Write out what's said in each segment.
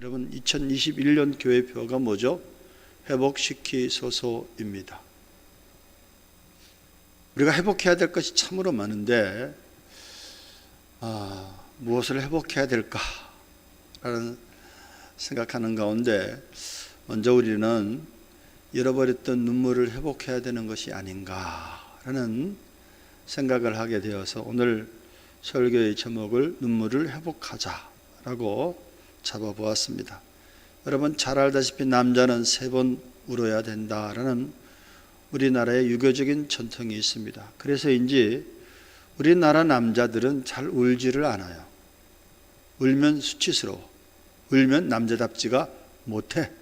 여러분 2021년 교회표가 뭐죠? 회복시키소서입니다. 우리가 회복해야 될 것이 참으로 많은데 무엇을 회복해야 될까라는 생각하는 가운데 먼저 우리는 잃어버렸던 눈물을 회복해야 되는 것이 아닌가라는 생각을 하게 되어서 오늘 설교의 제목을 눈물을 회복하자라고 잡아보았습니다. 여러분 잘 알다시피 남자는 3번 울어야 된다라는 우리나라의 유교적인 전통이 있습니다. 그래서인지 우리나라 남자들은 잘 울지를 않아요. 울면 수치스러워. 울면 남자답지가 못해.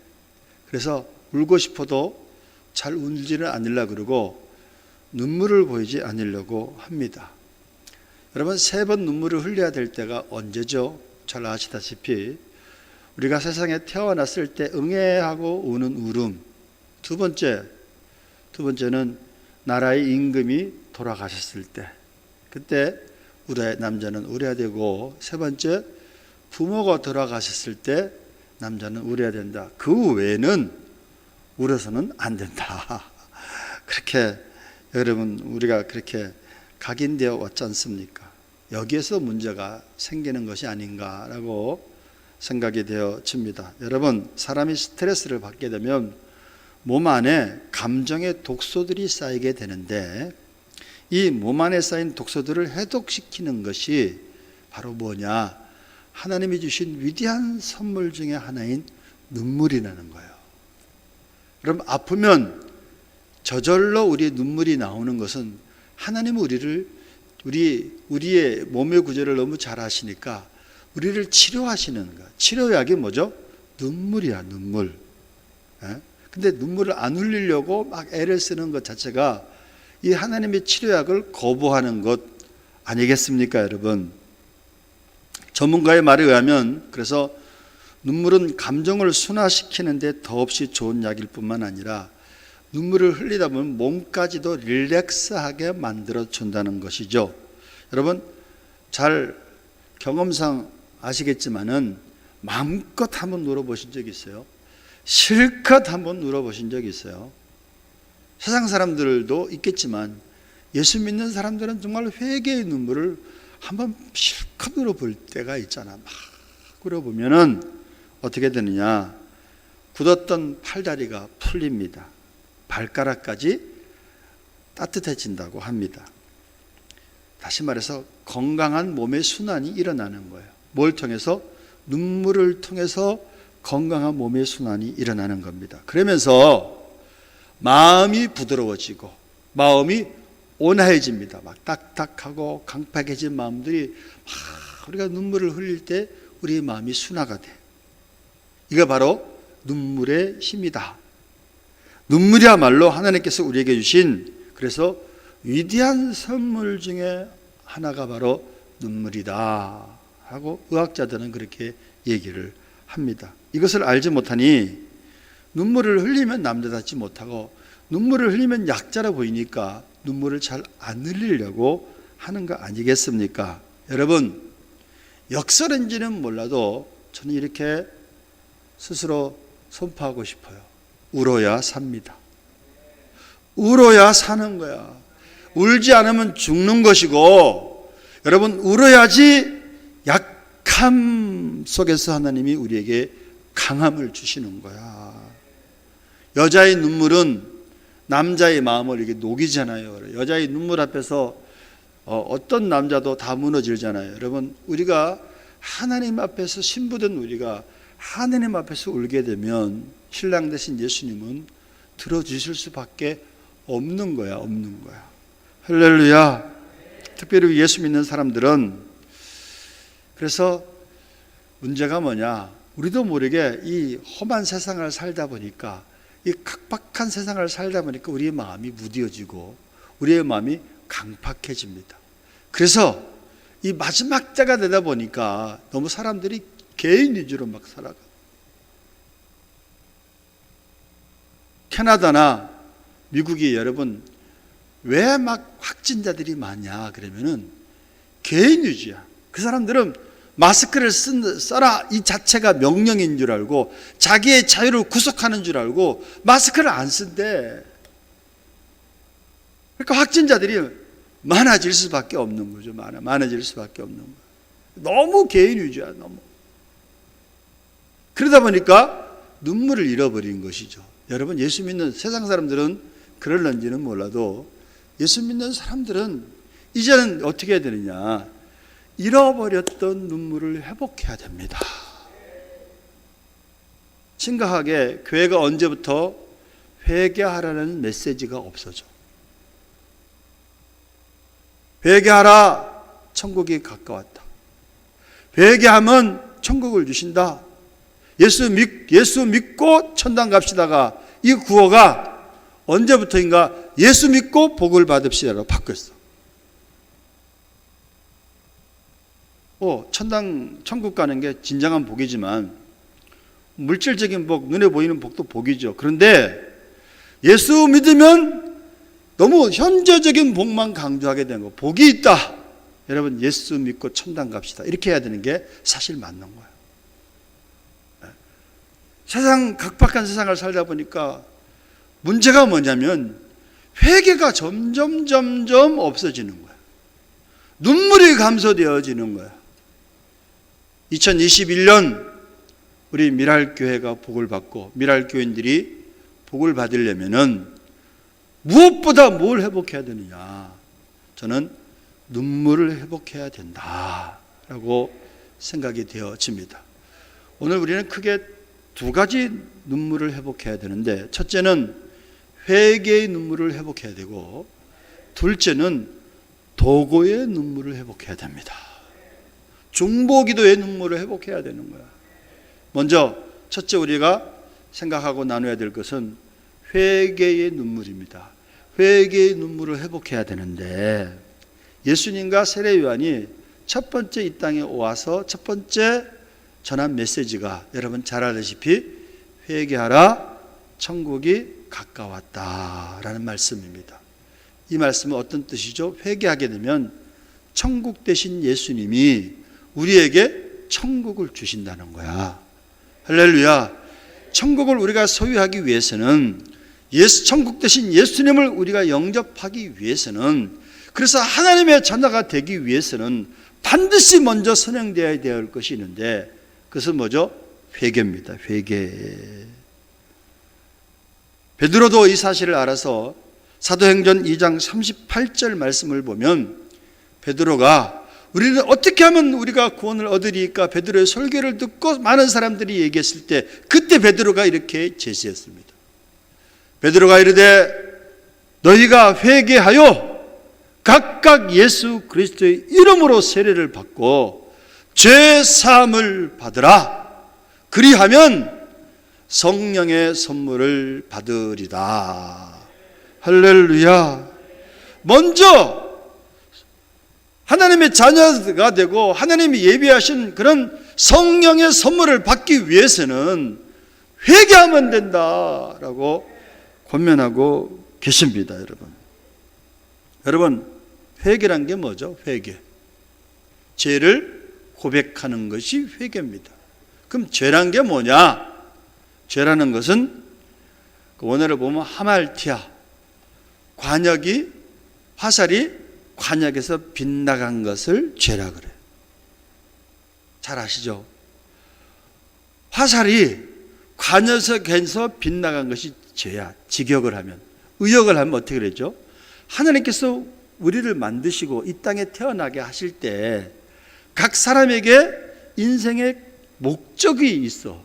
그래서 울고 싶어도 잘 울지를 않으려고 그러고 눈물을 보이지 않으려고 합니다. 여러분 3번 눈물을 흘려야 될 때가 언제죠? 잘 아시다시피 우리가 세상에 태어났을 때 응애하고 우는 울음. 두 번째는 나라의 임금이 돌아가셨을 때 그때 남자는 울어야 되고, 세 번째 부모가 돌아가셨을 때 남자는 울어야 된다. 그 외에는 울어서는 안 된다. 그렇게 여러분 우리가 그렇게 각인되어 왔지 않습니까? 여기에서 문제가 생기는 것이 아닌가라고 생각이 되어집니다. 여러분 사람이 스트레스를 받게 되면 몸 안에 감정의 독소들이 쌓이게 되는데 이 몸 안에 쌓인 독소들을 해독시키는 것이 바로 뭐냐? 하나님이 주신 위대한 선물 중에 하나인 눈물이라는 거예요. 그럼 아프면 저절로 우리의 눈물이 나오는 것은 하나님은 우리의 몸의 구조를 너무 잘 아시니까 우리를 치료하시는 거야. 치료약이 뭐죠? 눈물이야, 눈물. 근데 눈물을 안 흘리려고 막 애를 쓰는 것 자체가 이 하나님의 치료약을 거부하는 것 아니겠습니까, 여러분? 전문가의 말에 의하면 그래서 눈물은 감정을 순화시키는데 더없이 좋은 약일 뿐만 아니라 눈물을 흘리다 보면 몸까지도 릴렉스하게 만들어 준다는 것이죠. 여러분 잘 경험상 아시겠지만은 마음껏 한번 울어보신 적 있어요? 실컷 한번 울어보신 적 있어요? 세상 사람들도 있겠지만 예수 믿는 사람들은 정말 회개의 눈물을 한번 실컷 울어볼 때가 있잖아. 막 울어보면은 어떻게 되느냐? 굳었던 팔다리가 풀립니다. 발가락까지 따뜻해진다고 합니다. 다시 말해서 건강한 몸의 순환이 일어나는 거예요. 뭘 통해서? 눈물을 통해서 건강한 몸의 순환이 일어나는 겁니다. 그러면서 마음이 부드러워지고 마음이 온화해집니다. 막 딱딱하고 강팍해진 마음들이 막 우리가 눈물을 흘릴 때 우리의 마음이 순화가 돼. 이거 바로 눈물의 힘이다. 눈물이야말로 하나님께서 우리에게 주신 그래서 위대한 선물 중에 하나가 바로 눈물이다 하고 의학자들은 그렇게 얘기를 합니다. 이것을 알지 못하니 눈물을 흘리면 남자답지 못하고 눈물을 흘리면 약자라 보이니까 눈물을 잘 안 흘리려고 하는 거 아니겠습니까? 여러분 역설인지는 몰라도 저는 이렇게 스스로 선포하고 싶어요. 울어야 삽니다. 울어야 사는 거야. 울지 않으면 죽는 것이고 여러분 울어야지 약함 속에서 하나님이 우리에게 강함을 주시는 거야. 여자의 눈물은 남자의 마음을 이렇게 녹이잖아요. 여자의 눈물 앞에서 어떤 남자도 다 무너지잖아요. 여러분 우리가 하나님 앞에서 신부된 우리가 하나님 앞에서 울게 되면 신랑 되신 예수님은 들어주실 수밖에 없는 거야. 할렐루야. 특별히 예수 믿는 사람들은 그래서 문제가 뭐냐? 우리도 모르게 이 험한 세상을 살다 보니까 이 각박한 세상을 살다 보니까 우리의 마음이 무뎌지고 우리의 마음이 강팍해집니다. 그래서 이 마지막 때가 되다 보니까 너무 사람들이 개인 위주로 막 살아가. 캐나다나 미국이 여러분 왜 막 확진자들이 많냐 그러면은 개인 위주야. 그 사람들은 마스크를 써라 이 자체가 명령인 줄 알고 자기의 자유를 구속하는 줄 알고 마스크를 안 쓴대. 그러니까 확진자들이 많아질 수밖에 없는 거죠. 많아질 수밖에 없는 거예요. 너무 개인 위주야. 너무. 그러다 보니까 눈물을 잃어버린 것이죠. 여러분, 예수 믿는 세상 사람들은 그럴런지는 몰라도 예수 믿는 사람들은 이제는 어떻게 해야 되느냐, 잃어버렸던 눈물을 회복해야 됩니다. 심각하게 교회가 언제부터 회개하라는 메시지가 없어져. 회개하라, 천국이 가까웠다. 회개하면 천국을 주신다. 예수 믿고 천당 갑시다가 이 구호가 언제부터인가 예수 믿고 복을 받읍시다로 바뀌었어. 천국 가는 게 진정한 복이지만 물질적인 복, 눈에 보이는 복도 복이죠. 그런데 예수 믿으면 너무 현재적인 복만 강조하게 된 거. 복이 있다. 여러분, 예수 믿고 천당 갑시다. 이렇게 해야 되는 게 사실 맞는 거예요. 세상, 각박한 세상을 살다 보니까 문제가 뭐냐면 회개가 점점 없어지는 거예요. 눈물이 감소되어지는 거예요. 2021년 우리 미랄교회가 복을 받고 미랄교인들이 복을 받으려면은 무엇보다 뭘 회복해야 되느냐? 저는 눈물을 회복해야 된다라고 생각이 되어집니다. 오늘 우리는 크게 두 가지 눈물을 회복해야 되는데, 첫째는 회개의 눈물을 회복해야 되고, 둘째는 도고의 눈물을 회복해야 됩니다. 중보기도의 눈물을 회복해야 되는 거야. 먼저 첫째 우리가 생각하고 나눠야 될 것은 회개의 눈물입니다. 회개의 눈물을 회복해야 되는데, 예수님과 세례 요한이 첫 번째 이 땅에 와서 첫 번째 전한 메시지가 여러분 잘 알다시피 회개하라, 천국이 가까웠다라는 말씀입니다. 이 말씀은 어떤 뜻이죠? 회개하게 되면 천국 되신 예수님이 우리에게 천국을 주신다는 거야. 할렐루야. 천국을 우리가 소유하기 위해서는 천국 되신 예수님을 우리가 영접하기 위해서는, 그래서 하나님의 자녀가 되기 위해서는 반드시 먼저 선행되어야 될 것이 있는데, 그것은 뭐죠? 회개입니다. 회개. 베드로도 이 사실을 알아서 사도행전 2장 38절 말씀을 보면, 베드로가 우리는 어떻게 하면 우리가 구원을 얻으리까 베드로의 설교를 듣고 많은 사람들이 얘기했을 때, 그때 베드로가 이렇게 제시했습니다. 베드로가 이르되 너희가 회개하여 각각 예수 그리스도의 이름으로 세례를 받고 죄 사함을 받으라. 그리하면 성령의 선물을 받으리다. 할렐루야. 먼저 하나님의 자녀가 되고 하나님이 예비하신 그런 성령의 선물을 받기 위해서는 회개하면 된다라고 권면하고 계십니다. 여러분, 회개란 게 뭐죠? 회개. 죄를 고백하는 것이 회개입니다. 그럼 죄란 게 뭐냐? 죄라는 것은 원어를 보면 하말티아, 화살이 관역에서 빗나간 것을 죄라 그래요. 잘 아시죠? 화살이 관역에서 빗나간 것이 죄야. 직역을 하면, 의역을 하면 어떻게 그랬죠? 하나님께서 우리를 만드시고 이 땅에 태어나게 하실 때 각 사람에게 인생의 목적이 있어.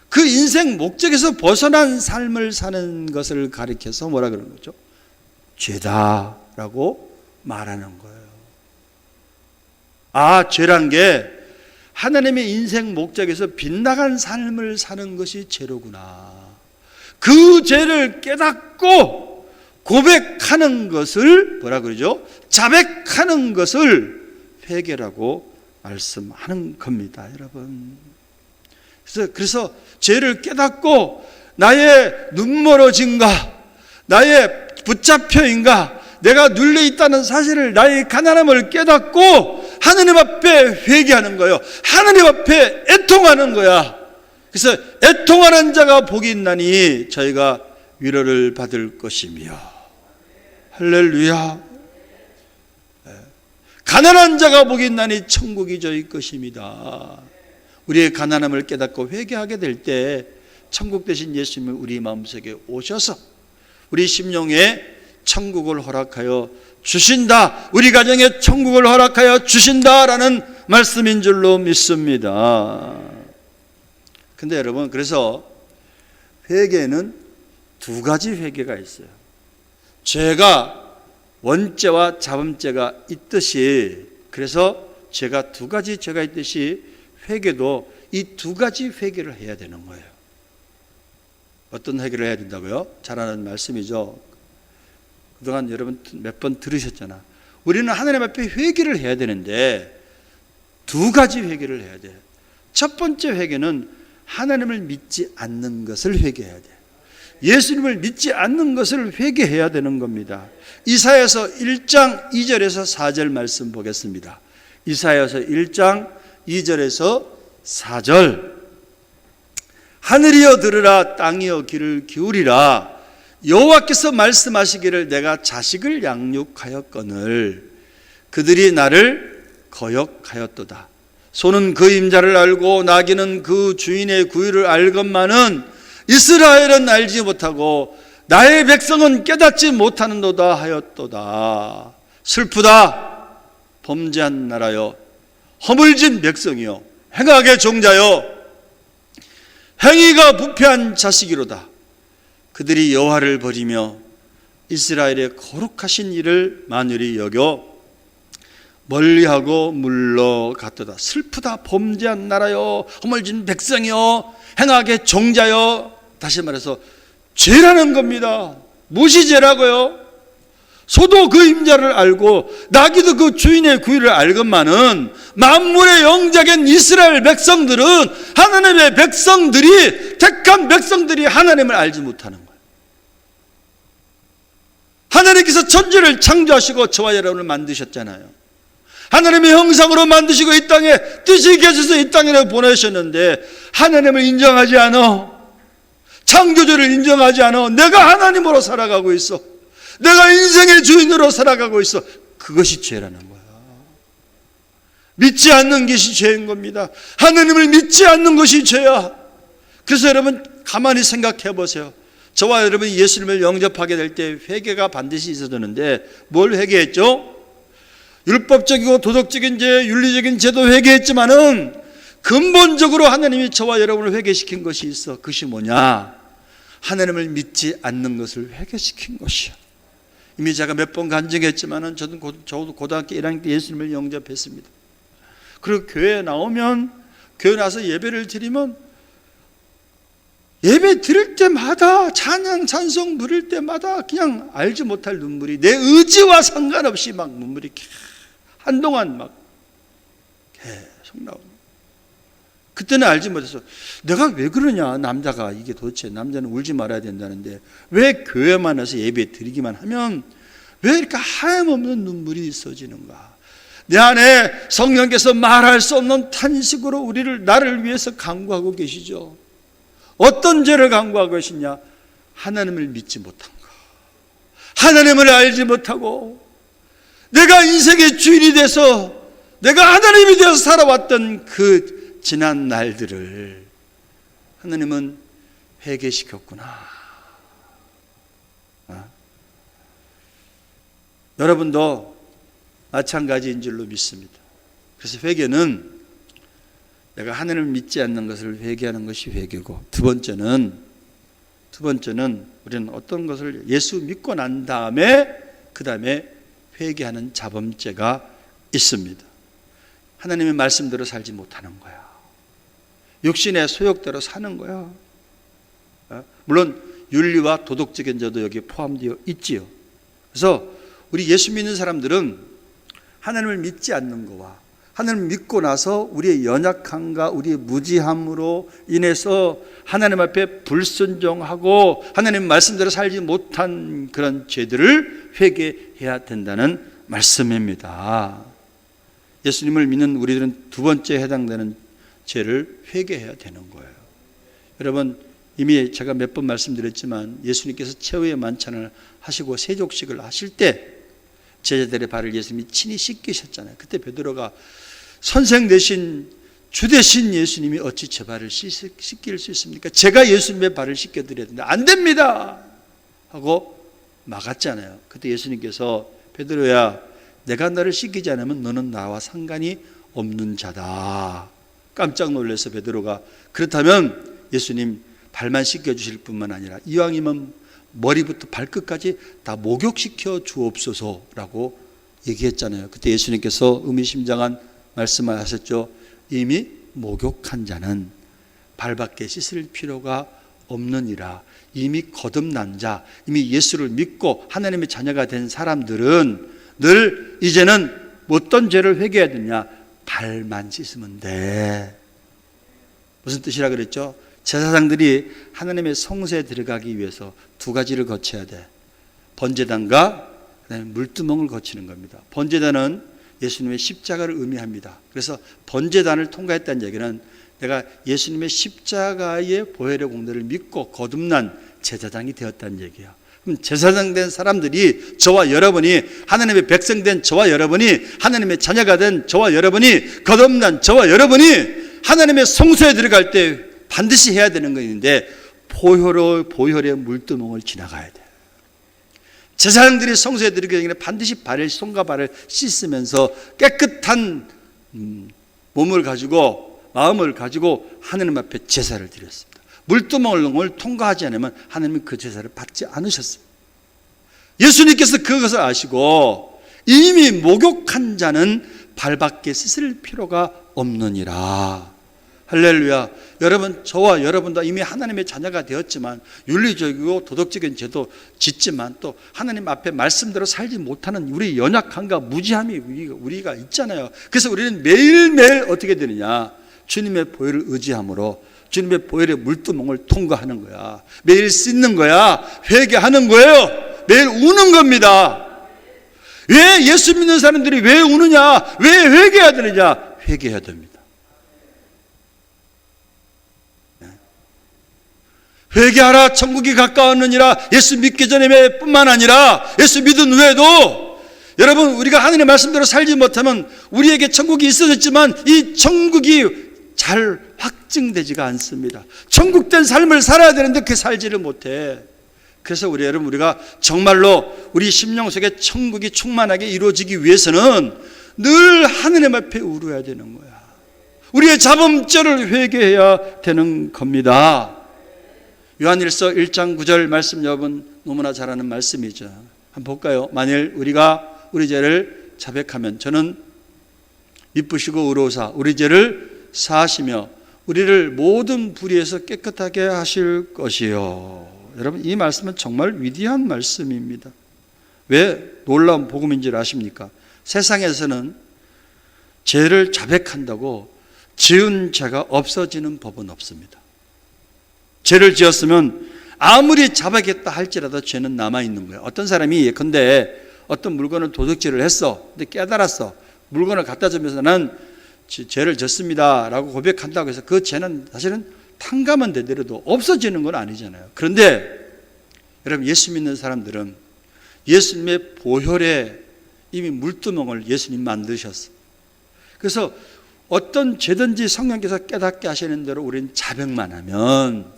그 인생 목적에서 벗어난 삶을 사는 것을 가리켜서 뭐라 그러는 거죠? 죄다라고 말하는 거예요. 죄란 게 하나님의 인생 목적에서 빗나간 삶을 사는 것이 죄로구나. 그 죄를 깨닫고 고백하는 것을 뭐라 그러죠? 자백하는 것을 회개라고 말씀하는 겁니다, 여러분. 그래서 죄를 깨닫고 나의 눈멀어짐과 나의 붙잡혀인가, 내가 눌려 있다는 사실을, 나의 가난함을 깨닫고 하느님 앞에 회개하는 거예요. 하느님 앞에 애통하는 거야. 그래서 애통하는 자가 복이 있나니 저희가 위로를 받을 것이며, 할렐루야. 가난한 자가 복이 있나니 천국이 저희 것입니다. 우리의 가난함을 깨닫고 회개하게 될 때 천국 대신 예수님이 우리 마음속에 오셔서 우리 심령에 천국을 허락하여 주신다, 우리 가정에 천국을 허락하여 주신다라는 말씀인 줄로 믿습니다. 근데 여러분, 그래서 회개는 두 가지 회개가 있어요. 죄가 원죄와 자범죄가 있듯이, 그래서 죄가 두 가지 죄가 있듯이 회개도 이 두 가지 회개를 해야 되는 거예요. 어떤 회개를 해야 된다고요? 잘 아는 말씀이죠. 그동안 여러분 몇 번 들으셨잖아. 우리는 하나님 앞에 회개를 해야 되는데 두 가지 회개를 해야 돼요. 첫 번째 회개는 하나님을 믿지 않는 것을 회개해야 돼요. 예수님을 믿지 않는 것을 회개해야 되는 겁니다. 이사야서 1장 2절에서 4절 말씀 보겠습니다. 이사야서 1장 2절에서 4절. 하늘이여 들으라, 땅이여 귀를 기울이라. 여호와께서 말씀하시기를 내가 자식을 양육하였거늘 그들이 나를 거역하였도다. 소는 그 임자를 알고 나귀는 그 주인의 구유를 알건만은 이스라엘은 알지 못하고 나의 백성은 깨닫지 못하는도다 하였도다. 슬프다, 범죄한 나라여, 허물진 백성이여, 행악의 종자여, 행위가 부패한 자식이로다. 그들이 여호와를 버리며 이스라엘의 거룩하신 일을 만유리 여겨 멀리하고 물러갔도다. 슬프다, 범죄한 나라여, 허물진 백성이여, 행악의 종자여. 다시 말해서 죄라는 겁니다. 무엇이 죄라고요? 소도 그 임자를 알고 나귀도 그 주인의 구유를 알건만은 만물의 영작인 이스라엘 백성들은, 하나님의 백성들이, 택한 백성들이 하나님을 알지 못하는 거예요. 하나님께서 천지를 창조하시고 저와 여러분을 만드셨잖아요. 하나님의 형상으로 만드시고 이 땅에 뜻이 계셔서 이 땅에 보내셨는데 하나님을 인정하지 않아. 창조주를 인정하지 않아. 내가 하나님으로 살아가고 있어. 내가 인생의 주인으로 살아가고 있어. 그것이 죄라는 거야. 믿지 않는 것이 죄인 겁니다. 하나님을 믿지 않는 것이 죄야. 그래서 여러분 가만히 생각해 보세요. 저와 여러분이 예수님을 영접하게 될 때 회개가 반드시 있어졌는데 뭘 회개했죠? 율법적이고 도덕적인 죄, 윤리적인 죄도 회개했지만은 근본적으로 하나님이 저와 여러분을 회개시킨 것이 있어. 그것이 뭐냐? 하나님을 믿지 않는 것을 회개시킨 것이야. 이미 제가 몇 번 간증했지만은 저도 고등학교 1학년 때 예수님을 영접했습니다. 그리고 교회에 나오면, 교회 나서 예배를 드리면 예배 드릴 때마다, 찬양 찬송 부를 때마다 그냥 알지 못할 눈물이, 내 의지와 상관없이 막 눈물이 한동안 막 계속 나옵니다. 그때는 알지 못해서 내가 왜 그러냐, 남자가 이게 도대체, 남자는 울지 말아야 된다는데 왜 교회만 와서 예배 드리기만 하면 왜 이렇게 하염없는 눈물이 있어지는가. 내 안에 성령께서 말할 수 없는 탄식으로 나를 위해서 간구하고 계시죠. 어떤 죄를 간구하고 계시냐? 하나님을 믿지 못한 거, 하나님을 알지 못하고 내가 인생의 주인이 돼서 내가 하나님이 되어서 살아왔던 그 지난 날들을 하나님은 회개시켰구나. 여러분도 마찬가지인 줄로 믿습니다. 그래서 회개는 내가 하나님을 믿지 않는 것을 회개하는 것이 회개고, 두 번째는 우리는 어떤 것을 예수 믿고 난 다음에 그 다음에 회개하는 자범죄가 있습니다. 하나님의 말씀대로 살지 못하는 거야. 육신의 소욕대로 사는 거야. 물론 윤리와 도덕적인 죄도 여기에 포함되어 있지요. 그래서 우리 예수 믿는 사람들은 하나님을 믿지 않는 거와 하나님을 믿고 나서 우리의 연약함과 우리의 무지함으로 인해서 하나님 앞에 불순종하고 하나님 말씀대로 살지 못한 그런 죄들을 회개해야 된다는 말씀입니다. 예수님을 믿는 우리들은 두 번째 해당되는 죄를 회개해야 되는 거예요. 여러분, 이미 제가 몇 번 말씀드렸지만 예수님께서 최후의 만찬을 하시고 세족식을 하실 때 제자들의 발을 예수님이 친히 씻기셨잖아요. 그때 베드로가 선생 되신 주 되신 예수님이 어찌 제 발을 씻길 수 있습니까? 제가 예수님의 발을 씻겨드려야 되는데 안 됩니다 하고 막았잖아요. 그때 예수님께서 베드로야, 내가 너를 씻기지 않으면 너는 나와 상관이 없는 자다. 깜짝 놀라서 베드로가 그렇다면 예수님 발만 씻겨주실 뿐만 아니라 이왕이면 머리부터 발끝까지 다 목욕시켜 주옵소서라고 얘기했잖아요. 그때 예수님께서 의미심장한 말씀을 하셨죠. 이미 목욕한 자는 발밖에 씻을 필요가 없느니라. 이미 거듭난 자, 이미 예수를 믿고 하나님의 자녀가 된 사람들은 늘 이제는 어떤 죄를 회개해야 되냐? 발만 씻으면 돼. 무슨 뜻이라 그랬죠? 제사장들이 하나님의 성소에 들어가기 위해서 두 가지를 거쳐야 돼. 번제단과 물두멍을 거치는 겁니다. 번제단은 예수님의 십자가를 의미합니다. 그래서 번제단을 통과했다는 얘기는 내가 예수님의 십자가의 보혈의 공로를 믿고 거듭난 제사장이 되었다는 얘기야. 그럼 제사장 된 사람들이, 저와 여러분이, 하나님의 백성 된 저와 여러분이, 하나님의 자녀가 된 저와 여러분이, 거듭난 저와 여러분이 하나님의 성소에 들어갈 때 반드시 해야 되는 것인데 보혈의 물두멍을 지나가야 돼. 제사장들이 성소에 들어가기 전에 반드시 손과 발을 씻으면서 깨끗한 몸을 가지고, 마음을 가지고 하나님 앞에 제사를 드렸습니다. 물두멍을 통과하지 않으면 하나님은 그 제사를 받지 않으셨어요. 예수님께서 그것을 아시고 이미 목욕한 자는 발밖에 씻을 필요가 없느니라. 할렐루야. 여러분, 저와 여러분도 이미 하나님의 자녀가 되었지만 윤리적이고 도덕적인 죄도 짓지만 또 하나님 앞에 말씀대로 살지 못하는 우리 연약함과 무지함이 우리가 있잖아요. 그래서 우리는 매일매일 어떻게 되느냐? 주님의 보혈을 의지함으로 주님의 보혈의 물두멍을 통과하는 거야. 매일 씻는 거야. 회개하는 거예요. 매일 우는 겁니다. 왜 예수 믿는 사람들이 왜 우느냐? 왜 회개해야 되느냐? 회개해야 됩니다. 회개하라, 천국이 가까웠느니라. 예수 믿기 전에 뿐만 아니라 예수 믿은 후에도 여러분, 우리가 하나님의 말씀대로 살지 못하면 우리에게 천국이 있어졌지만 이 천국이 잘 확증되지가 않습니다. 천국된 삶을 살아야 되는데 그 살지를 못해. 그래서 우리가 정말로 우리 심령 속에 천국이 충만하게 이루어지기 위해서는 늘 하나님 앞에 울어야 되는 거야. 우리의 자범죄를 회개해야 되는 겁니다. 요한일서 1장 9절 말씀, 여러분 너무나 잘 아는 말씀이죠. 한번 볼까요? 만일 우리가 우리 죄를 자백하면 저는 미쁘시고 의로우사 우리 죄를 사하시며 우리를 모든 불의에서 깨끗하게 하실 것이요. 여러분, 이 말씀은 정말 위대한 말씀입니다. 왜 놀라운 복음인 줄 아십니까? 세상에서는 죄를 자백한다고 지은 죄가 없어지는 법은 없습니다. 죄를 지었으면 아무리 자백했다 할지라도 죄는 남아있는 거예요. 어떤 사람이 예컨대 어떤 물건을 도둑질을 했어. 근데 깨달았어. 물건을 갖다 주면서 난 죄를 졌습니다 라고 고백한다고 해서 그 죄는 사실은 탕감은 되더라도 없어지는 건 아니잖아요. 그런데 여러분, 예수 믿는 사람들은 예수님의 보혈에 이미 물두멍을 예수님 만드셨어요. 그래서 어떤 죄든지 성령께서 깨닫게 하시는 대로 우리는 자백만 하면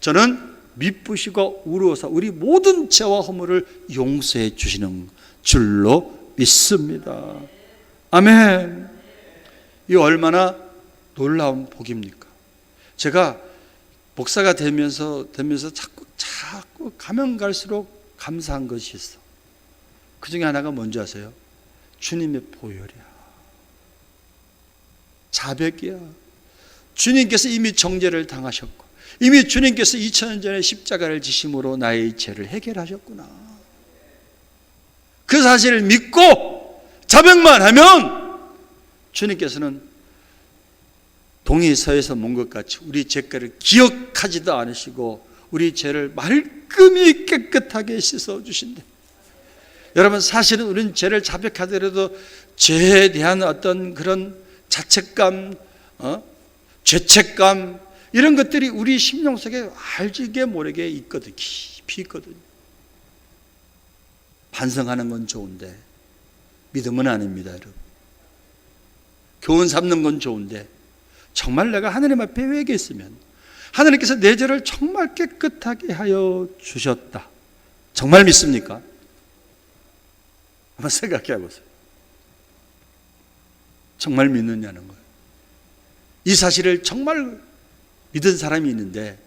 저는 미쁘시고 의로우사 우리 모든 죄와 허물을 용서해 주시는 줄로 믿습니다. 아멘. 이 얼마나 놀라운 복입니까? 제가 목사가 되면서 자꾸 가면 갈수록 감사한 것이 있어. 그 중에 하나가 뭔지 아세요? 주님의 보혈이야. 자백이야. 주님께서 이미 정죄를 당하셨고 이미 주님께서 2000년 전에 십자가를 지심으로 나의 죄를 해결하셨구나. 그 사실을 믿고 자백만 하면 주님께서는 동이 서에서 먼 것 같이 우리 죄가를 기억하지도 않으시고 우리 죄를 말끔히 깨끗하게 씻어주신대. 여러분, 사실은 우리는 죄를 자백하더라도 죄에 대한 어떤 그런 자책감, 죄책감, 이런 것들이 우리 심령 속에 알게 모르게 있거든, 깊이 있거든. 반성하는 건 좋은데 믿음은 아닙니다, 여러분. 교훈 삼는 건 좋은데 정말 내가 하나님 앞에 회개했으면 하나님께서 내 죄를 정말 깨끗하게 하여 주셨다, 정말 믿습니까? 한번 생각해 보세요. 정말 믿느냐는 거예요. 이 사실을 정말 믿은 사람이 있는데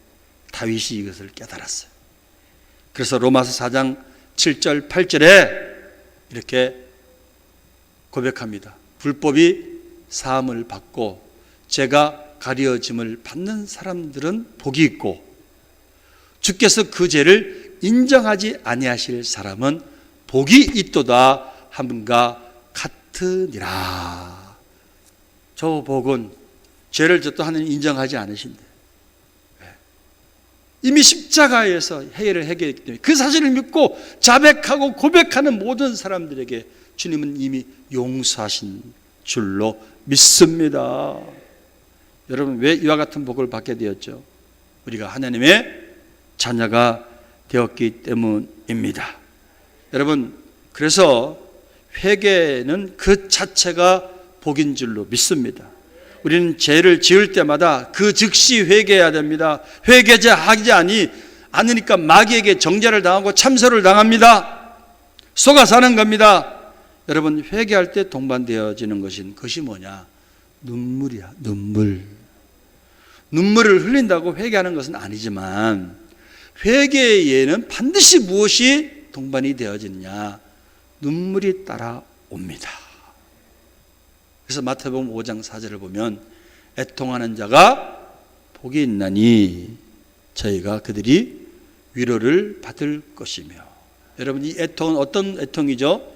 다윗이 이것을 깨달았어요. 그래서 로마서 4장 7절 8절에 이렇게 고백합니다. 불법이 사함을 받고 죄가 가려짐을 받는 사람들은 복이 있고 주께서 그 죄를 인정하지 아니하실 사람은 복이 있도다 함과 같으니라. 저 복은 죄를 졌도 하나님 인정하지 않으신대. 이미 십자가에서 해결을 해결했기 때문에 그 사실을 믿고 자백하고 고백하는 모든 사람들에게 주님은 이미 용서하신 줄로 믿습니다. 여러분, 왜 이와 같은 복을 받게 되었죠? 우리가 하나님의 자녀가 되었기 때문입니다. 여러분, 그래서 회개는 그 자체가 복인 줄로 믿습니다. 우리는 죄를 지을 때마다 그 즉시 회개해야 됩니다. 회개자 하지 않으니까 마귀에게 정죄를 당하고 참소를 당합니다. 속아 사는 겁니다. 여러분, 회개할 때 동반되어지는 것이 뭐냐? 눈물이야, 눈물. 눈물을 흘린다고 회개하는 것은 아니지만 회개에는 반드시 무엇이 동반이 되어지느냐? 눈물이 따라옵니다. 그래서 마태복음 5장 4절을 보면 애통하는 자가 복이 있나니 저희가 그들이 위로를 받을 것이며. 여러분, 이 애통은 어떤 애통이죠?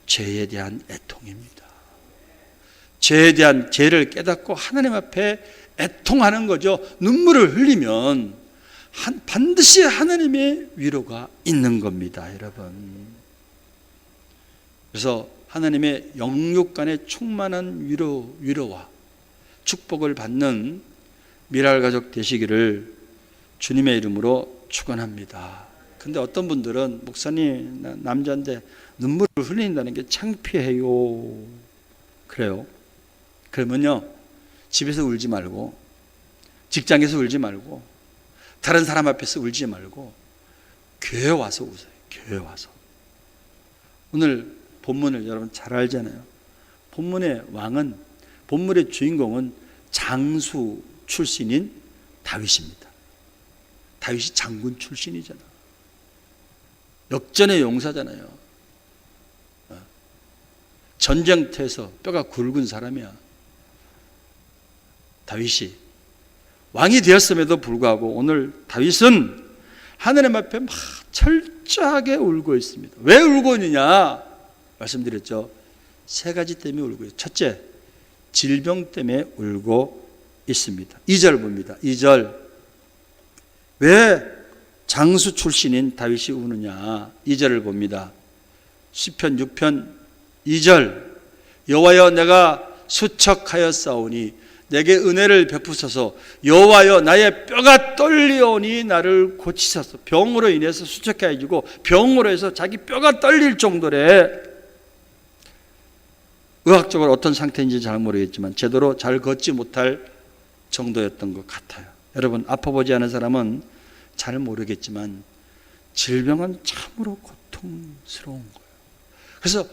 죄에 대한 애통입니다. 죄에 대한 죄를 깨닫고 하나님 앞에 애통하는 거죠. 눈물을 흘리면 반드시 하나님의 위로가 있는 겁니다, 여러분. 그래서 하나님의 영육간의 충만한 위로와 축복을 받는 미랄 가족 되시기를 주님의 이름으로 축원합니다. 근데 어떤 분들은 목사님, 남자인데 눈물을 흘린다는 게 창피해요. 그래요? 그러면요, 집에서 울지 말고 직장에서 울지 말고 다른 사람 앞에서 울지 말고 교회 와서 우세요. 교회 와서. 오늘 본문을 여러분 잘 알잖아요. 본문의 왕은, 본문의 주인공은 장수 출신인 다윗입니다. 다윗이 장군 출신이잖아. 역전의 용사잖아요. 전쟁터에서 뼈가 굵은 사람이야. 다윗이 왕이 되었음에도 불구하고 오늘 다윗은 하나님 앞에 막 철저하게 울고 있습니다. 왜 울고 있느냐? 말씀드렸죠. 세 가지 때문에 울고 있어요. 첫째, 질병 때문에 울고 있습니다. 2절 봅니다. 2절. 왜 장수 출신인 다윗이 우느냐? 2절을 봅니다. 시편 6편 2절. 여호와여, 내가 수척하였사오니 내게 은혜를 베푸소서. 여호와여, 나의 뼈가 떨리오니 나를 고치소서. 병으로 인해서 수척해지고 병으로 해서 자기 뼈가 떨릴 정도래. 의학적으로 어떤 상태인지 잘 모르겠지만 제대로 잘 걷지 못할 정도였던 것 같아요. 여러분, 아파보지 않은 사람은 잘 모르겠지만 질병은 참으로 고통스러운 거예요. 그래서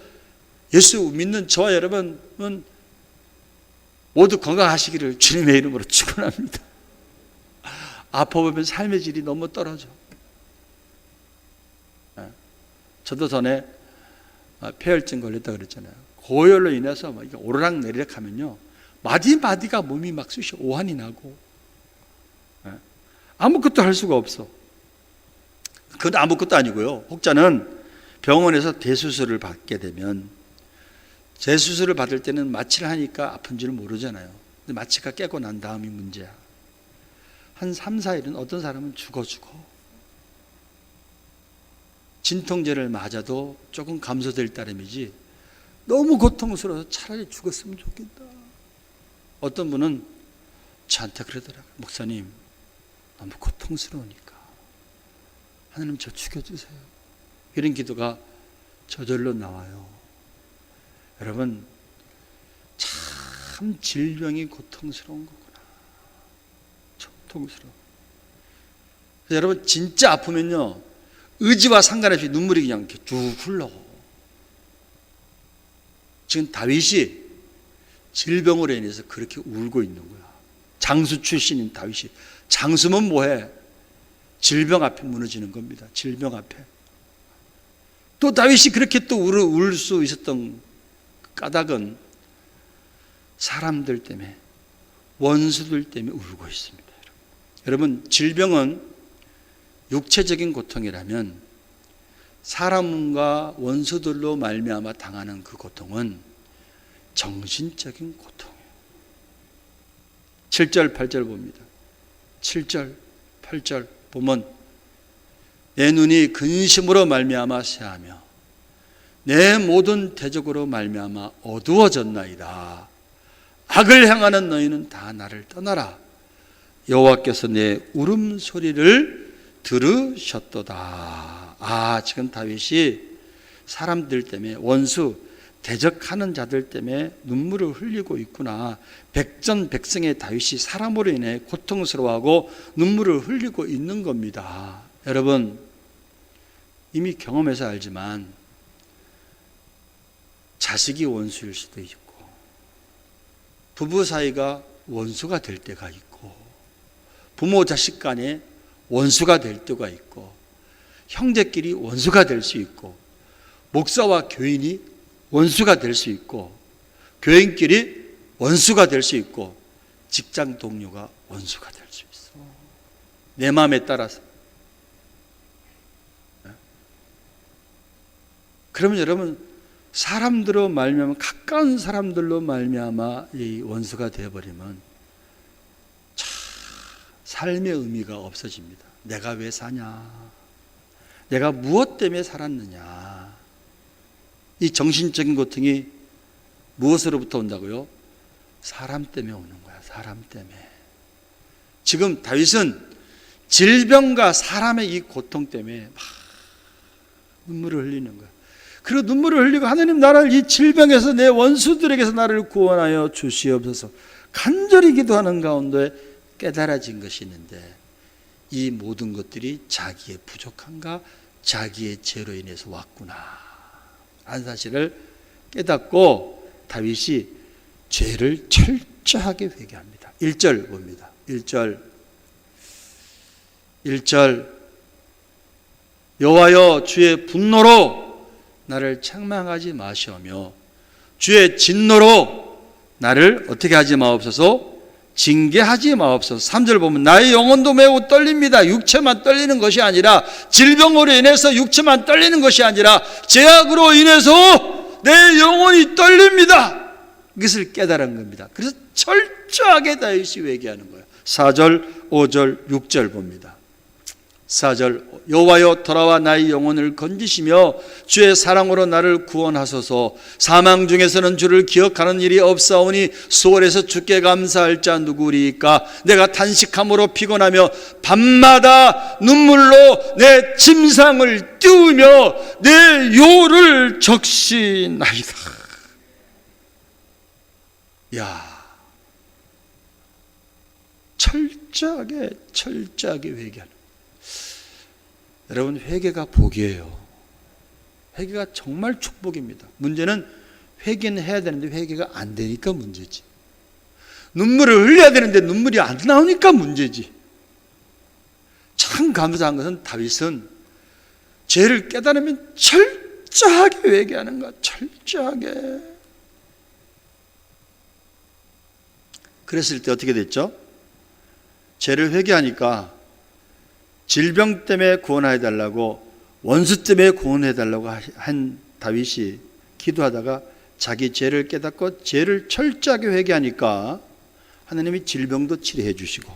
예수 믿는 저와 여러분은 모두 건강하시기를 주님의 이름으로 축원합니다. 아파보면 삶의 질이 너무 떨어져. 저도 전에 폐혈증 걸렸다 그랬잖아요. 고열로 인해서 막 오르락 내리락 하면요, 마디마디가 몸이 막 쑤셔 오한이 나고 아무것도 할 수가 없어. 그건 아무것도 아니고요. 혹자는 병원에서 대수술을 받게 되면 재수술을 받을 때는 마취를 하니까 아픈 줄 모르잖아요. 근데 마취가 깨고 난 다음이 문제야. 한 3, 4일은 어떤 사람은 죽어. 진통제를 맞아도 조금 감소될 따름이지 너무 고통스러워서 차라리 죽었으면 좋겠다. 어떤 분은 저한테 그러더라고요. 목사님, 너무 고통스러우니까 하나님 저 죽여주세요. 이런 기도가 저절로 나와요. 여러분, 참 질병이 고통스러운 거구나. 고통스러워. 여러분, 진짜 아프면요, 의지와 상관없이 눈물이 그냥 이렇게 쭉 흘러. 지금 다윗이 질병으로 인해서 그렇게 울고 있는 거야. 장수 출신인 다윗이. 장수면 뭐해? 질병 앞에 무너지는 겁니다. 질병 앞에. 또 다윗이 그렇게 또 울 수 있었던 까닭은 사람들 때문에, 원수들 때문에 울고 있습니다. 여러분, 질병은 육체적인 고통이라면 사람과 원수들로 말미암아 당하는 그 고통은 정신적인 고통이에요. 7절, 8절 봅니다. 7절, 8절 보면 내 눈이 근심으로 말미암아 새하며 내 모든 대적으로 말미암아 어두워졌나이다. 악을 행하는 너희는 다 나를 떠나라. 여호와께서 내 울음소리를 들으셨도다. 지금 다윗이 사람들 때문에, 원수 대적하는 자들 때문에 눈물을 흘리고 있구나. 백전백승의 다윗이 사람으로 인해 고통스러워하고 눈물을 흘리고 있는 겁니다. 여러분, 이미 경험해서 알지만 자식이 원수일 수도 있고, 부부 사이가 원수가 될 때가 있고, 부모 자식 간에 원수가 될 때가 있고, 형제끼리 원수가 될 수 있고, 목사와 교인이 원수가 될 수 있고, 교인끼리 원수가 될 수 있고, 직장 동료가 원수가 될 수 있어. 내 마음에 따라서. 그러면 여러분, 사람들로 말미암아, 가까운 사람들로 말미암아 이 원수가 되어버리면 참 삶의 의미가 없어집니다. 내가 왜 사냐? 내가 무엇 때문에 살았느냐? 이 정신적인 고통이 무엇으로부터 온다고요? 사람 때문에 오는 거야. 사람 때문에. 지금 다윗은 질병과 사람의 이 고통 때문에 막 눈물을 흘리는 거야. 그리고 눈물을 흘리고, 하나님, 나를 이 질병에서, 내 원수들에게서 나를 구원하여 주시옵소서 간절히 기도하는 가운데 깨달아진 것이 있는데, 이 모든 것들이 자기의 부족함과 자기의 죄로 인해서 왔구나 하는 사실을 깨닫고 다윗이 죄를 철저하게 회개합니다. 1절 봅니다. 1절 여호와여, 주의 분노로 나를 책망하지 마시오며 주의 진노로 나를 어떻게 하지 마옵소서? 징계하지 마옵소서. 3절 보면 나의 영혼도 매우 떨립니다. 육체만 떨리는 것이 아니라, 질병으로 인해서 육체만 떨리는 것이 아니라 죄악으로 인해서 내 영혼이 떨립니다. 이것을 깨달은 겁니다. 그래서 철저하게 다윗이 회개하는 거예요. 4절, 5절, 6절 봅니다. 4절 여호와여, 돌아와 나의 영혼을 건지시며 주의 사랑으로 나를 구원하소서. 사망 중에서는 주를 기억하는 일이 없사오니 수월에서 주께 감사할 자 누구리까? 내가 탄식함으로 피곤하며 밤마다 눈물로 내 침상을 띄우며 내 요를 적시나이다. 철저하게 회개하는. 여러분, 회개가 복이에요. 회개가 정말 축복입니다. 문제는 회개는 해야 되는데 회개가 안 되니까 문제지. 눈물을 흘려야 되는데 눈물이 안 나오니까 문제지. 참 감사한 것은 다윗은 죄를 깨달으면 철저하게 회개하는 거야. 철저하게. 그랬을 때 어떻게 됐죠? 죄를 회개하니까 질병 때문에 구원해 달라고, 원수 때문에 구원해 달라고 한 다윗이 기도하다가 자기 죄를 깨닫고 죄를 철저하게 회개하니까 하나님이 질병도 치료해 주시고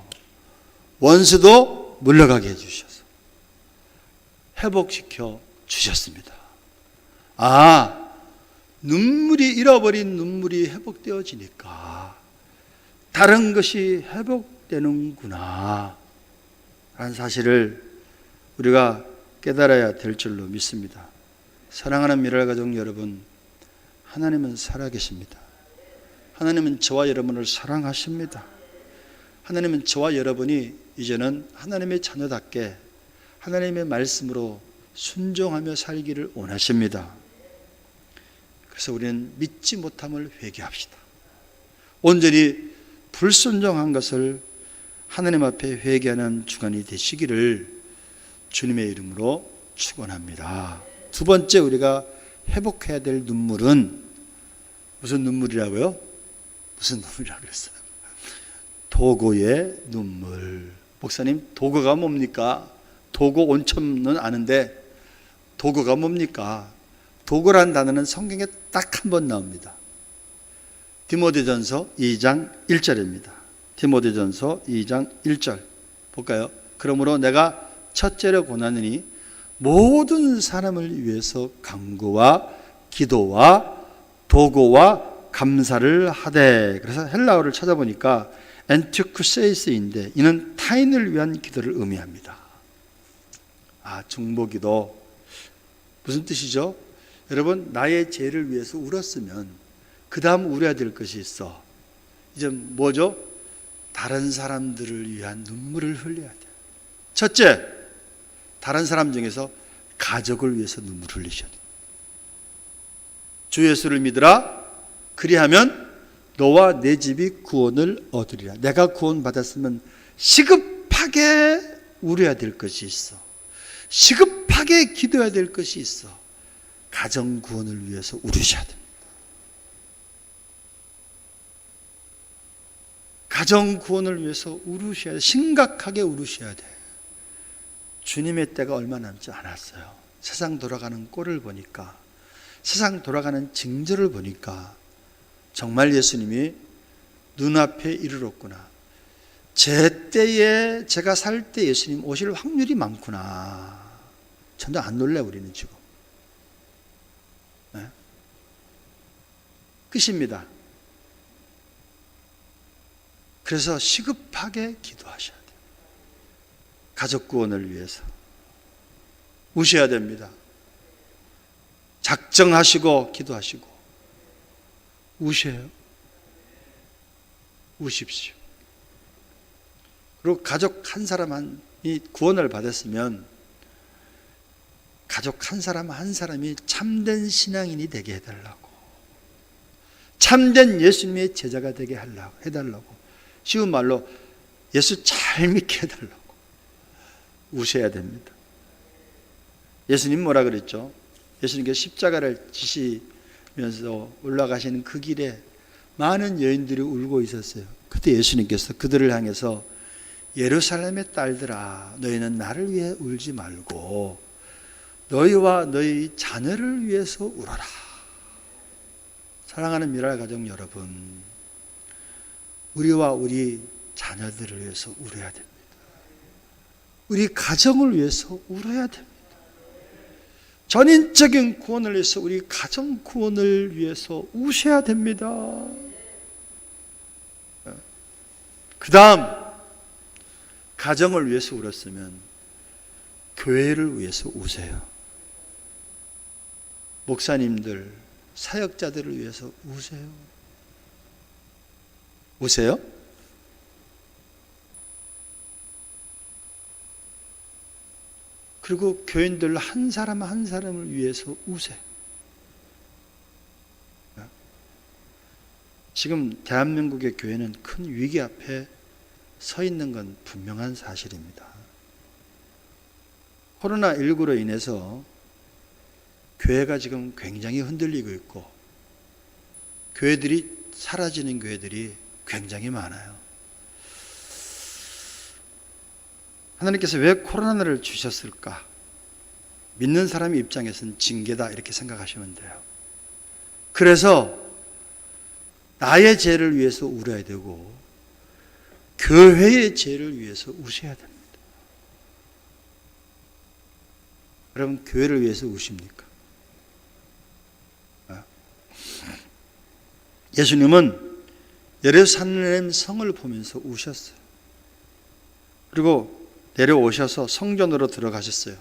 원수도 물러가게 해 주셔서 회복시켜 주셨습니다. 아, 눈물이, 잃어버린 눈물이 회복되어지니까 다른 것이 회복되는구나 라는 사실을 우리가 깨달아야 될 줄로 믿습니다. 사랑하는 미랄가족 여러분, 하나님은 살아계십니다. 하나님은 저와 여러분을 사랑하십니다. 하나님은 저와 여러분이 이제는 하나님의 자녀답게 하나님의 말씀으로 순종하며 살기를 원하십니다. 그래서 우리는 믿지 못함을 회개합시다. 온전히 불순종한 것을 하나님 앞에 회개하는 주간이 되시기를 주님의 이름으로 축원합니다. 두 번째 우리가 회복해야 될 눈물은 무슨 눈물이라고요? 무슨 눈물이라고 그랬어요? 도고의 눈물. 목사님, 도고가 뭡니까? 도고 온천은 아는데 도고가 뭡니까? 도고란 단어는 성경에 딱 한 번 나옵니다. 디모데전서 2장 1절입니다. 디모데전서 2장 1절 볼까요? 그러므로 내가 첫째로 권하느니 모든 사람을 위해서 간구와 기도와 도고와 감사를 하되. 그래서 헬라어를 찾아보니까 엔티쿠세이스인데 이는 타인을 위한 기도를 의미합니다. 아, 중보기도 무슨 뜻이죠? 여러분, 나의 죄를 위해서 울었으면 그 다음 울어야 될 것이 있어. 이제 뭐죠? 다른 사람들을 위한 눈물을 흘려야 돼요. 첫째, 다른 사람 중에서 가족을 위해서 눈물을 흘리셔야 돼요. 주 예수를 믿으라. 그리하면 너와 내 집이 구원을 얻으리라. 내가 구원받았으면 시급하게 울어야 될 것이 있어. 시급하게 기도해야 될 것이 있어. 가정 구원을 위해서 울으셔야 됩니다. 가정 구원을 위해서 울으셔야 돼. 심각하게 울으셔야 돼. 주님의 때가 얼마 남지 않았어요. 세상 돌아가는 꼴을 보니까, 세상 돌아가는 징조를 보니까 정말 예수님이 눈앞에 이르렀구나. 제 때에, 제가 살 때 예수님 오실 확률이 많구나. 전혀 안 놀래 우리는 지금. 네? 끝입니다. 그래서 시급하게 기도하셔야 돼요. 가족 구원을 위해서 우셔야 됩니다. 작정하시고 기도하시고 우셔요. 우십시오. 그리고 가족 한 사람이 구원을 받았으면 가족 한 사람 한 사람이 참된 신앙인이 되게 해달라고, 참된 예수님의 제자가 되게 해달라고, 쉬운 말로 예수 잘 믿게 해달라고 우셔야 됩니다. 예수님 뭐라 그랬죠? 예수님께서 십자가를 지시면서 올라가시는 그 길에 많은 여인들이 울고 있었어요. 그때 예수님께서 그들을 향해서 예루살렘의 딸들아, 너희는 나를 위해 울지 말고 너희와 너희 자녀를 위해서 울어라. 사랑하는 미랄 가족 여러분, 우리와 우리 자녀들을 위해서 울어야 됩니다. 우리 가정을 위해서 울어야 됩니다. 전인적인 구원을 위해서, 우리 가정 구원을 위해서 우셔야 됩니다. 그 다음, 가정을 위해서 울었으면 교회를 위해서 우세요. 목사님들, 사역자들을 위해서 우세요. 우세요? 그리고 교인들 한 사람 한 사람을 위해서 우세요. 지금 대한민국의 교회는 큰 위기 앞에 서 있는 건 분명한 사실입니다. 코로나19로 인해서 교회가 지금 굉장히 흔들리고 있고, 교회들이 사라지는 교회들이 굉장히 많아요. 하나님께서 왜 코로나를 주셨을까? 믿는 사람의 입장에서는 징계다 이렇게 생각하시면 돼요. 그래서 나의 죄를 위해서 울어야 되고 교회의 죄를 위해서 우셔야 됩니다. 여러분, 교회를 위해서 우십니까? 예수님은 예루살렘 성을 보면서 우셨어요. 그리고 내려오셔서 성전으로 들어가셨어요.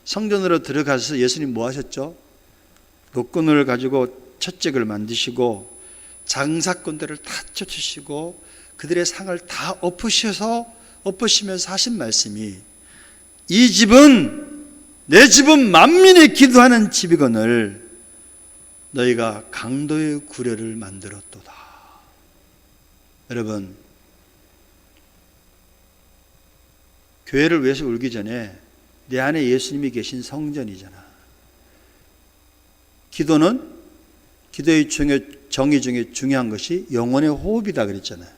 성전으로 들어가셔서 예수님 뭐 하셨죠? 노끈을 가지고 채찍을 만드시고 장사꾼들을 다 쫓으시고 그들의 상을 다 엎으시면서 하신 말씀이, 이 집은 내 집은 만민이 기도하는 집이거늘 너희가 강도의 구례를 만들었도다. 여러분, 교회를 위해서 울기 전에 내 안에 예수님이 계신 성전이잖아. 기도의 정의 중에 중요한 것이 영혼의 호흡이다 그랬잖아요.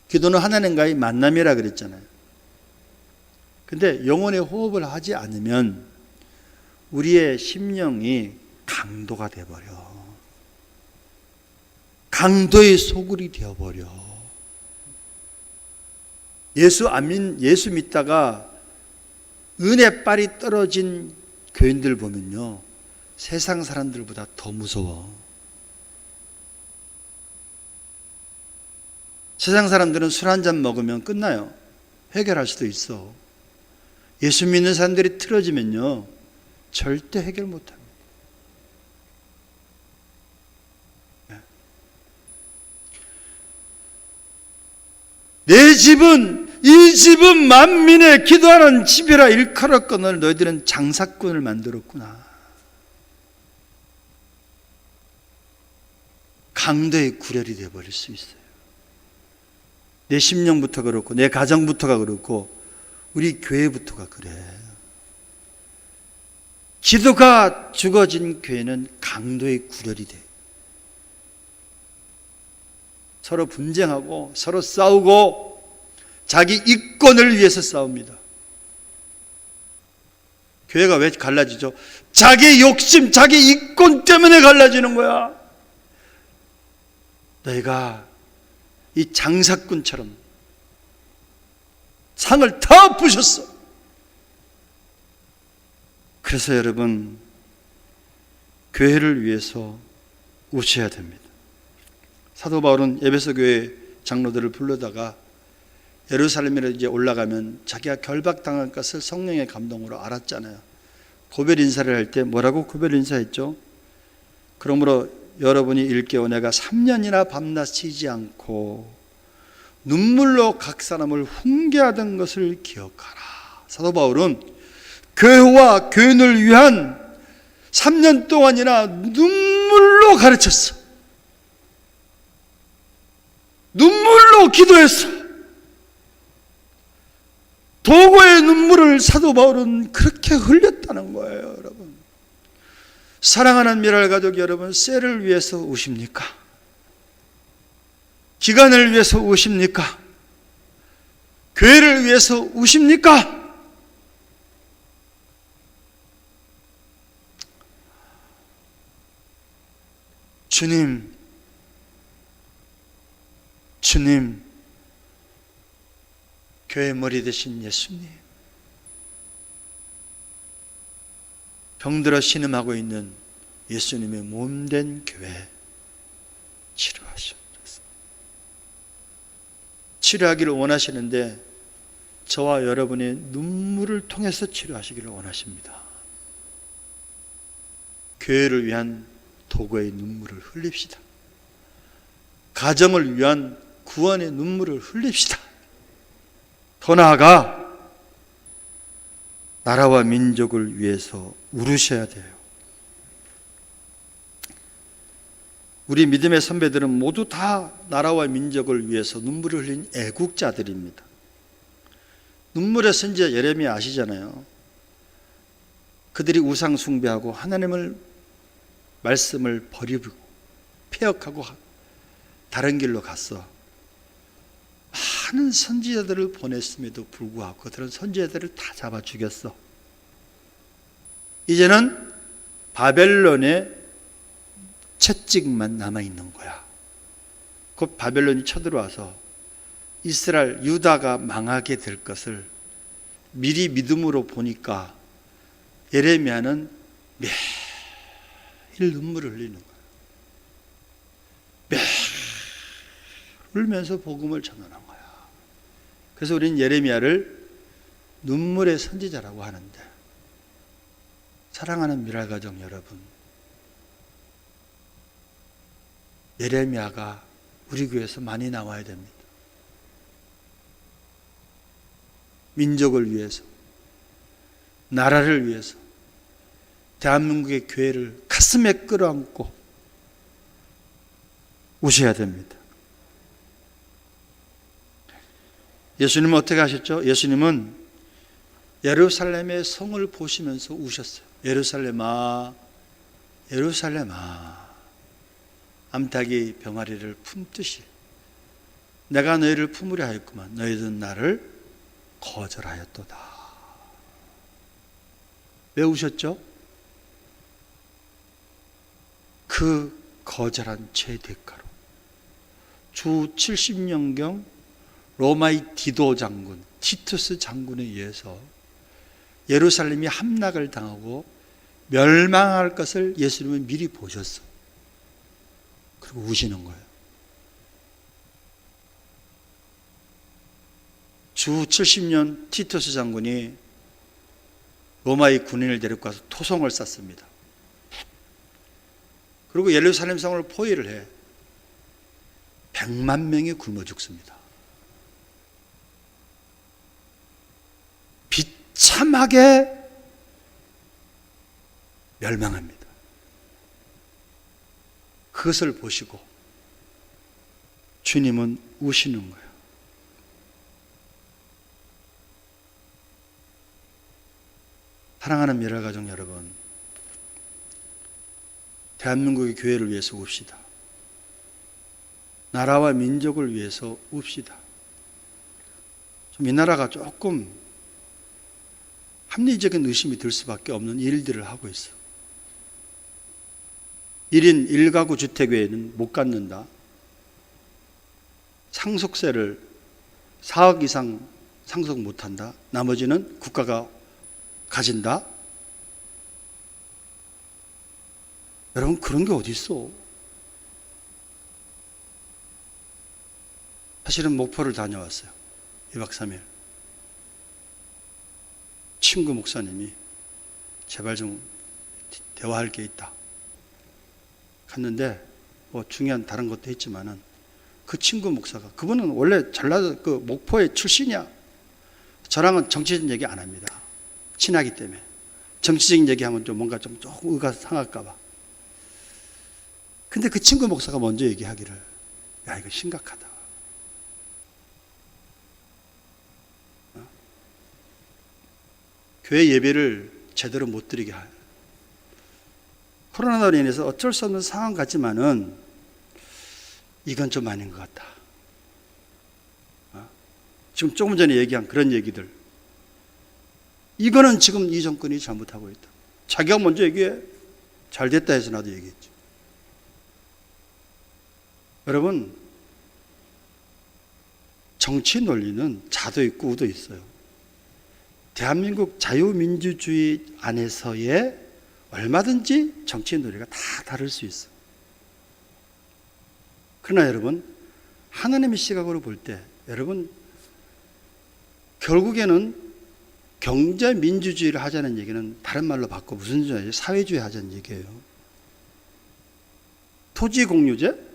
기도는 하나님과의 만남이라 그랬잖아요. 근데 영혼의 호흡을 하지 않으면 우리의 심령이 강도가 되어버려. 강도의 소굴이 되어버려. 예수 믿다가 은혜빨이 떨어진 교인들 보면요, 세상 사람들보다 더 무서워. 세상 사람들은 술 한잔 먹으면 끝나요. 해결할 수도 있어. 예수 믿는 사람들이 틀어지면요, 절대 해결 못합니다. 내 집은, 이 집은 만민의 기도하는 집이라 일컬었거늘 너희들은 장사꾼을 만들었구나. 강도의 구렬이 되어버릴 수 있어요. 내 심령부터 그렇고 내 가정부터가 그렇고 우리 교회부터가 그래. 기도가 죽어진 교회는 강도의 구렬이 돼. 서로 분쟁하고 서로 싸우고 자기 이권을 위해서 싸웁니다. 교회가 왜 갈라지죠? 자기 욕심, 자기 이권 때문에 갈라지는 거야. 너희가 이 장사꾼처럼 상을 다 부셨어. 그래서 여러분, 교회를 위해서 우셔야 됩니다. 사도 바울은 에베소 교회 장로들을 불러다가 예루살렘에 이제 올라가면 자기가 결박당할 것을 성령의 감동으로 알았잖아요. 고별 인사를 할 때 뭐라고 고별 인사했죠? 그러므로 여러분이 일깨워 내가 3년이나 밤낮 쉬지 않고 눈물로 각 사람을 훈계하던 것을 기억하라. 사도 바울은 교회와 교인을 위한 3년 동안이나 눈물로 가르쳤어. 눈물로 기도했어. 도구의 눈물을 사도 바울은 그렇게 흘렸다는 거예요, 여러분. 사랑하는 미랄 가족 여러분, 셀을 위해서 우십니까? 기관을 위해서 우십니까? 교회를 위해서 우십니까? 주님, 교회 머리 되신 예수님, 병들어 신음하고 있는 예수님의 몸된 교회 치료하시옵소서. 치료하기를 원하시는데 저와 여러분의 눈물을 통해서 치료하시기를 원하십니다. 교회를 위한 도구의 눈물을 흘립시다. 가정을 위한 구원의 눈물을 흘립시다. 더 나아가 나라와 민족을 위해서 울으셔야 돼요. 우리 믿음의 선배들은 모두 다 나라와 민족을 위해서 눈물을 흘린 애국자들입니다. 눈물의 선지자 예레미야 아시잖아요. 그들이 우상 숭배하고 하나님을 말씀을 버리고 폐역하고 다른 길로 갔어. 많은 선지자들을 보냈음에도 불구하고 그들은 선지자들을 다 잡아 죽였어. 이제는 바벨론의 채찍만 남아있는 거야. 곧 바벨론이 쳐들어와서 이스라엘, 유다가 망하게 될 것을 미리 믿음으로 보니까 예레미야는 매일 눈물을 흘리는 거예요. 매일 울면서 복음을 전하는 거야. 그래서 우리는 예레미야를 눈물의 선지자라고 하는데, 사랑하는 미랄가족 여러분, 예레미야가 우리 교회에서 많이 나와야 됩니다. 민족을 위해서, 나라를 위해서, 대한민국의 교회를 가슴에 끌어안고 우셔야 됩니다. 예수님은 어떻게 하셨죠? 예수님은 예루살렘의 성을 보시면서 우셨어요. 예루살렘아, 예루살렘아, 암탉이 병아리를 품듯이 내가 너희를 품으려 하였구만. 너희들은 나를 거절하였도다. 왜 우셨죠? 그 거절한 죄 대가로 주 70년경 로마의 디도 장군, 티투스 장군에 의해서 예루살렘이 함락을 당하고 멸망할 것을 예수님은 미리 보셨어. 그리고 우시는 거예요. 주 70년 티투스 장군이 로마의 군인을 데리고 가서 토성을 쌓습니다. 그리고 예루살렘 성을 포위를 해 100만 명이 굶어 죽습니다. 비참하게 멸망합니다. 그것을 보시고 주님은 우시는 거예요. 사랑하는 미랄가족 여러분, 대한민국의 교회를 위해서 웁시다. 나라와 민족을 위해서 웁시다. 좀 이 나라가 조금 합리적인 의심이 들 수밖에 없는 일들을 하고 있어. 1인 1가구 주택에는 못 갖는다. 상속세를 4억 이상 상속 못한다. 나머지는 국가가 가진다. 여러분, 그런 게 어디 있어? 사실은 목포를 다녀왔어요. 2박 3일. 친구 목사님이 제발 좀 대화할 게 있다. 갔는데 뭐 중요한 다른 것도 있지만은 그 친구 목사가, 그분은 원래 전라도 그 목포의 출신이야. 저랑은 정치적인 얘기 안 합니다. 친하기 때문에. 정치적인 얘기하면 좀 뭔가 좀 조금 의가 상할까 봐. 근데 그 친구 목사가 먼저 얘기하기를, 야, 이거 심각하다. 교회 예배를 제대로 못 드리게 할. 코로나로 인해서 어쩔 수 없는 상황 같지만은 이건 좀 아닌 것 같다. 지금 조금 전에 얘기한 그런 얘기들, 이거는 지금 이 정권이 잘못하고 있다. 자기가 먼저 얘기해. 잘 됐다 해서 나도 얘기했죠. 여러분, 정치 논리는 자도 있고 우도 있어요. 대한민국 자유민주주의 안에서의 얼마든지 정치 논리가 다 다를 수 있어요. 그러나 여러분, 하나님의 시각으로 볼 때 여러분, 결국에는 경제민주주의를 하자는 얘기는 다른 말로 바꿔 무슨 소리예요? 사회주의 하자는 얘기예요. 토지공유제?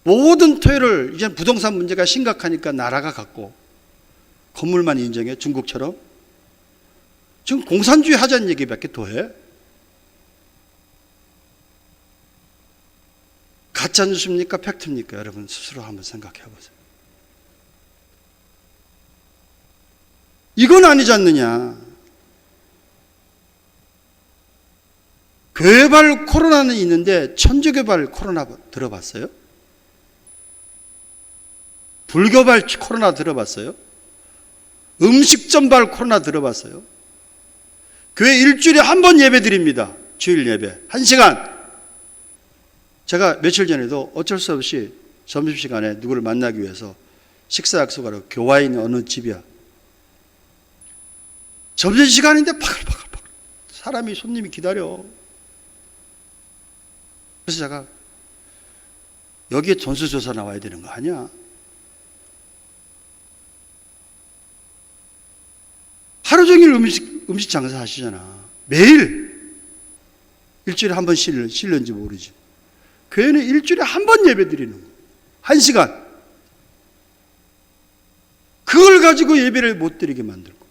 모든 토요를, 이제 부동산 문제가 심각하니까 나라가 갖고 건물만 인정해, 중국처럼. 지금 공산주의 하자는 얘기밖에 더 해. 가짜뉴스입니까? 팩트입니까? 여러분 스스로 한번 생각해 보세요. 이건 아니지 않느냐. 교회발 코로나는 있는데 천주교발 코로나 들어봤어요? 불교발 코로나 들어봤어요? 음식점발 코로나 들어봤어요? 교회 일주일에 한 번 예배 드립니다. 주일 예배 1시간. 제가 며칠 전에도 어쩔 수 없이 점심시간에 누구를 만나기 위해서 식사 약속하러 교화에 있는 어느 집이야. 점심시간인데 바글바글 사람이 손님이 기다려. 그래서 제가 여기에 전수조사 나와야 되는 거 아니야? 하루 종일 음식 장사 하시잖아. 매일 일주일에 한 번 실는지 모르지. 교회는 일주일에 한 번 예배 드리는 거. 1시간. 그걸 가지고 예배를 못 드리게 만들고.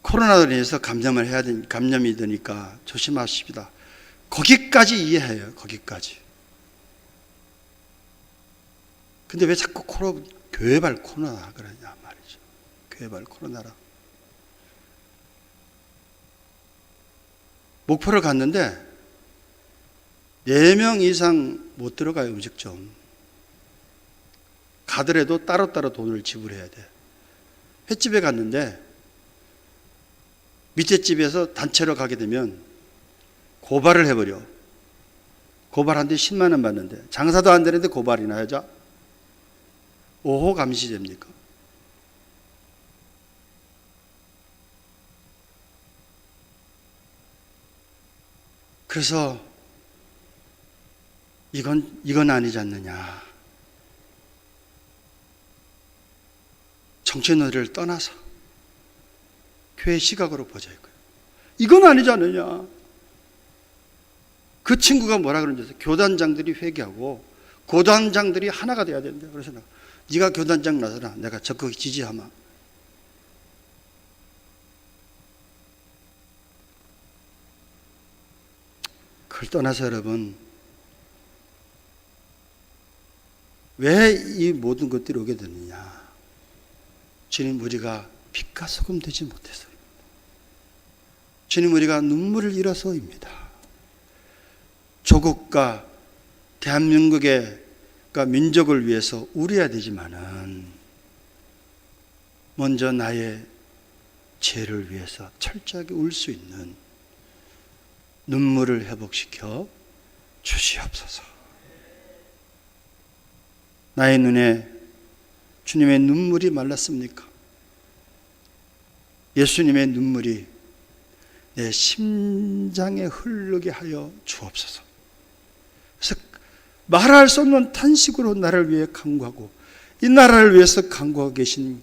코로나로 인해서 감염이 되니까 조심하십시다. 거기까지 이해해요. 거기까지. 근데 왜 자꾸 교회발 코로나 그러냐 말이죠. 교회발 코로나라. 목포를 갔는데 4명 이상 못 들어가요. 음식점. 가더라도 따로따로 돈을 지불해야 돼. 횟집에 갔는데 밑에 집에서 단체로 가게 되면 고발을 해버려. 고발하는데 10만 원 받는데 장사도 안 되는데 고발이나 하자. 5호 감시제입니까? 그래서 이건 아니지 않느냐. 정치 논리를 떠나서 교회 시각으로 보자 이거예요. 이건 아니지 않느냐. 그 친구가 뭐라 그러는지 교단장들이 회개하고 고단장들이 하나가 돼야 된다. 그래서 네가 교단장 나서라. 내가 적극 지지하마. 그걸 떠나서 여러분, 왜 이 모든 것들이 오게 되느냐. 주님, 우리가 빛과 소금 되지 못해서입니다. 주님, 우리가 눈물을 잃어서입니다. 조국과 대한민국의 민족을 위해서 울어야 되지만은 먼저 나의 죄를 위해서 철저하게 울 수 있는 눈물을 회복시켜 주시옵소서. 나의 눈에 주님의 눈물이 말랐습니까? 예수님의 눈물이 내 심장에 흐르게 하여 주옵소서. 그래서 말할 수 없는 탄식으로 나를 위해 간구하고 이 나라를 위해서 간구하고 계신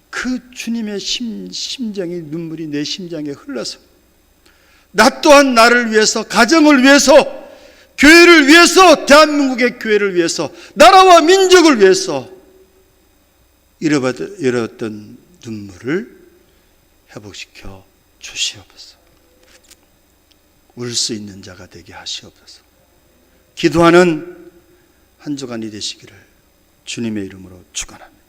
그 주님의 심장의 눈물이 내 심장에 흘러서 나 또한 나를 위해서, 가정을 위해서, 교회를 위해서, 대한민국의 교회를 위해서, 나라와 민족을 위해서 잃었던 눈물을 회복시켜 주시옵소서. 울 수 있는 자가 되게 하시옵소서. 기도하는 한 주간이 되시기를 주님의 이름으로 축원합니다.